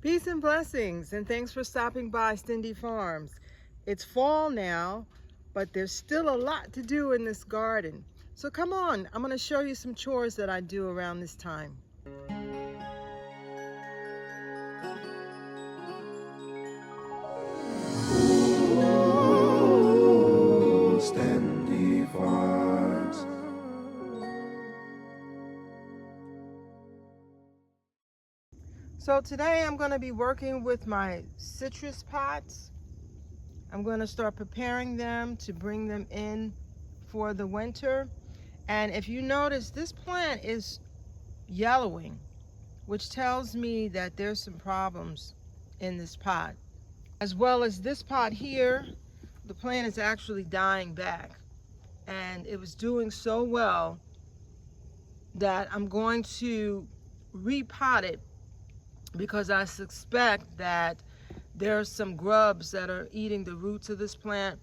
Peace and blessings, and thanks for stopping by Stindy Farms. It's fall now, but there's still a lot to do in this garden. So come on, I'm going to show you some chores that I do around this time. Stindy Farms. So today I'm going to be working with my citrus pots. I'm going to start preparing them to bring them in for the winter. And if you notice, this plant is yellowing, which tells me that there's some problems in this pot. As well as this pot here, the plant is actually dying back. And it was doing so well that I'm going to repot it because I suspect that there's some grubs that are eating the roots of this plant.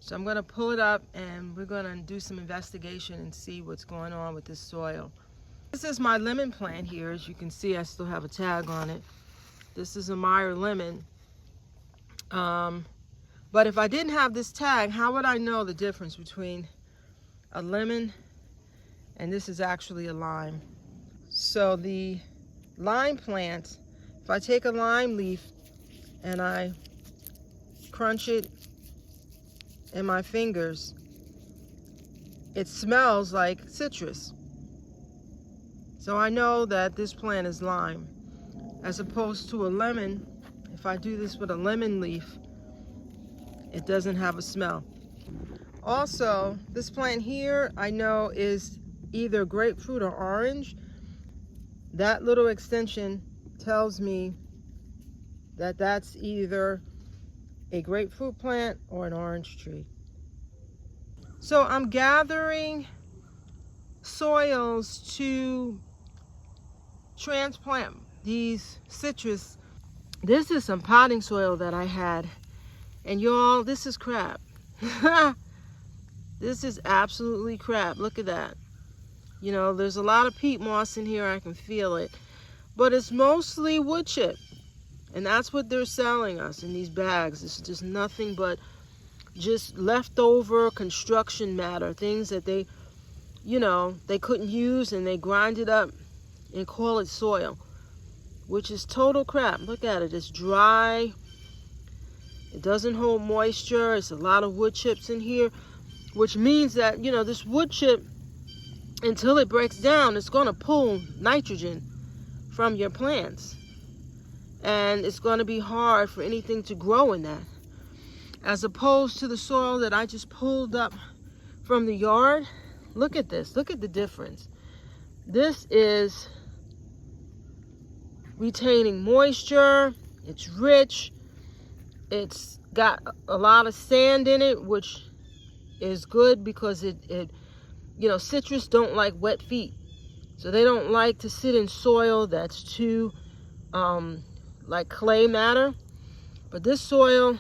So I'm going to pull it up and we're going to do some investigation and see what's going on with this soil. This is my lemon plant here. As you can see, I still have a tag on it. This is a Meyer lemon. But if I didn't have this tag, how would I know the difference between a lemon and this is actually a lime? So the lime plant, if I take a lime leaf and I crunch it in my fingers, it smells like citrus. So I know that this plant is lime. As opposed to a lemon, if I do this with a lemon leaf, it doesn't have a smell. Also, this plant here I know is either grapefruit or orange. That little extension tells me that that's either a grapefruit plant or an orange tree. So I'm gathering soils to transplant these citrus. This is some potting soil that I had, and y'all, this is crap. This is absolutely crap. Look at that. You know, there's a lot of peat moss in here, I can feel it, but it's mostly wood chip, and that's what they're selling us in these bags. It's just nothing but just leftover construction matter, things that they, you know, they couldn't use and they grind it up and call it soil, which is total crap. Look at it, it's dry, it doesn't hold moisture, it's a lot of wood chips in here, which means that, you know, this wood chip, until it breaks down, it's going to pull nitrogen from your plants. And it's going to be hard for anything to grow in that. As opposed to the soil that I just pulled up from the yard. Look at this. Look at the difference. This is retaining moisture. It's rich. It's got a lot of sand in it, which is good because it you know, citrus don't like wet feet. So they don't like to sit in soil that's too like clay matter. But this soil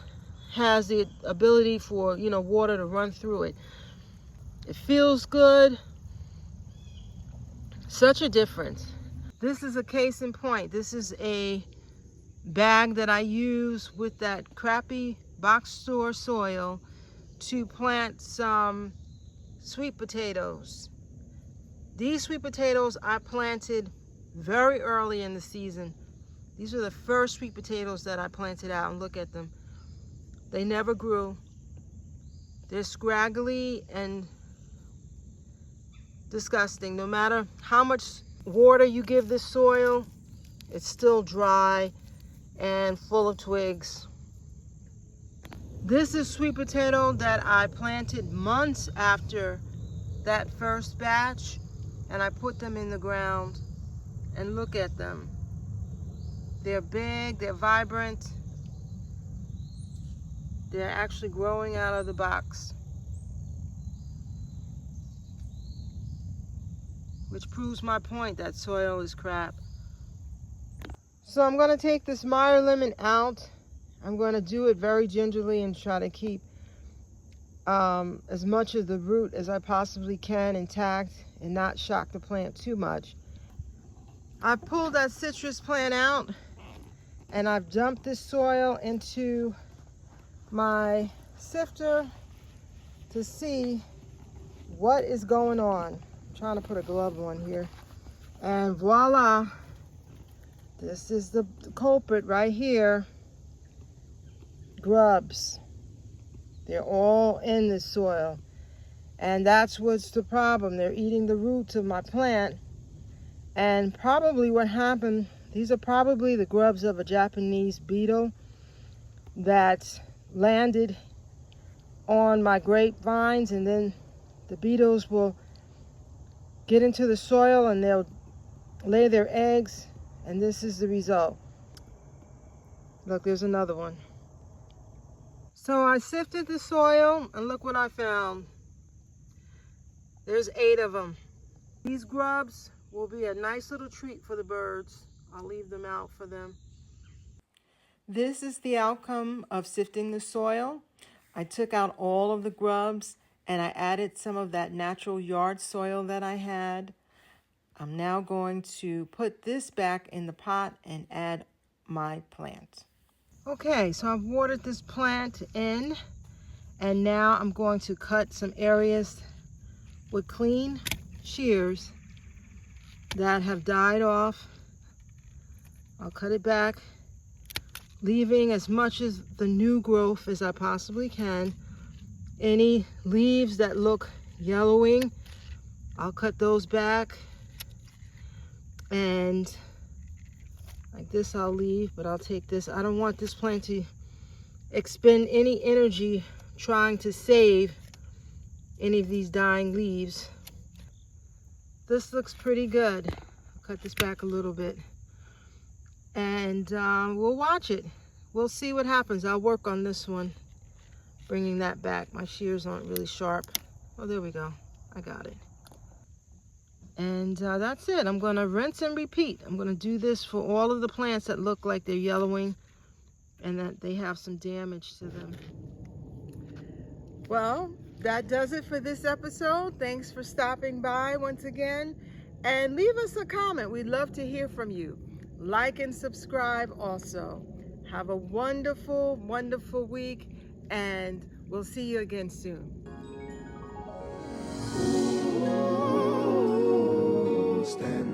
has the ability for, you know, water to run through it. It feels good. Such a difference. This is a case in point. This is a bag that I use with that crappy box store soil to plant some sweet potatoes. These sweet potatoes I planted very early in the season. These are the first sweet potatoes that I planted out, and look at them. They never grew. They're scraggly and disgusting. No matter how much water you give this soil, it's still dry and full of twigs. This is sweet potato that I planted months after that first batch, and I put them in the ground, and look at them. They're big, they're vibrant. They're actually growing out of the box, which proves my point that soil is crap. So I'm going to take this Meyer lemon out. I'm going to do it very gingerly and try to keep as much of the root as I possibly can intact and not shock the plant too much. I pulled that citrus plant out, And I've dumped this soil into my sifter to see what is going on. I'm trying to put a glove on here. And voila, this is the culprit right here. Grubs. They're all in the soil. And that's what's the problem. They're eating the roots of my plant. And probably what happened, these are probably the grubs of a Japanese beetle that landed on my grapevines, and then the beetles will get into the soil and they'll lay their eggs, and this is the result. Look, there's another one. So I sifted the soil and look what I found. There's 8 of them. These grubs will be a nice little treat for the birds. I'll leave them out for them. This is the outcome of sifting the soil. I took out all of the grubs and I added some of that natural yard soil that I had. I'm now going to put this back in the pot and add my plant. Okay, so I've watered this plant in, and now I'm going to cut some areas with clean shears that have died off. I'll cut it back, leaving as much as the new growth as I possibly can. Any leaves that look yellowing, I'll cut those back. And like this I'll leave, but I'll take this. I don't want this plant to expend any energy trying to save any of these dying leaves. This looks pretty good. I'll cut this back a little bit. And we'll watch it. We'll see what happens. I'll work on this one, bringing that back. My shears aren't really sharp. Oh, there we go. I got it. And that's it. I'm going to rinse and repeat. I'm going to do this for all of the plants that look like they're yellowing and that they have some damage to them. Well, that does it for this episode. Thanks for stopping by once again. And leave us a comment. We'd love to hear from you. Like and subscribe also. Have a wonderful, wonderful week, and we'll see you again soon. Stand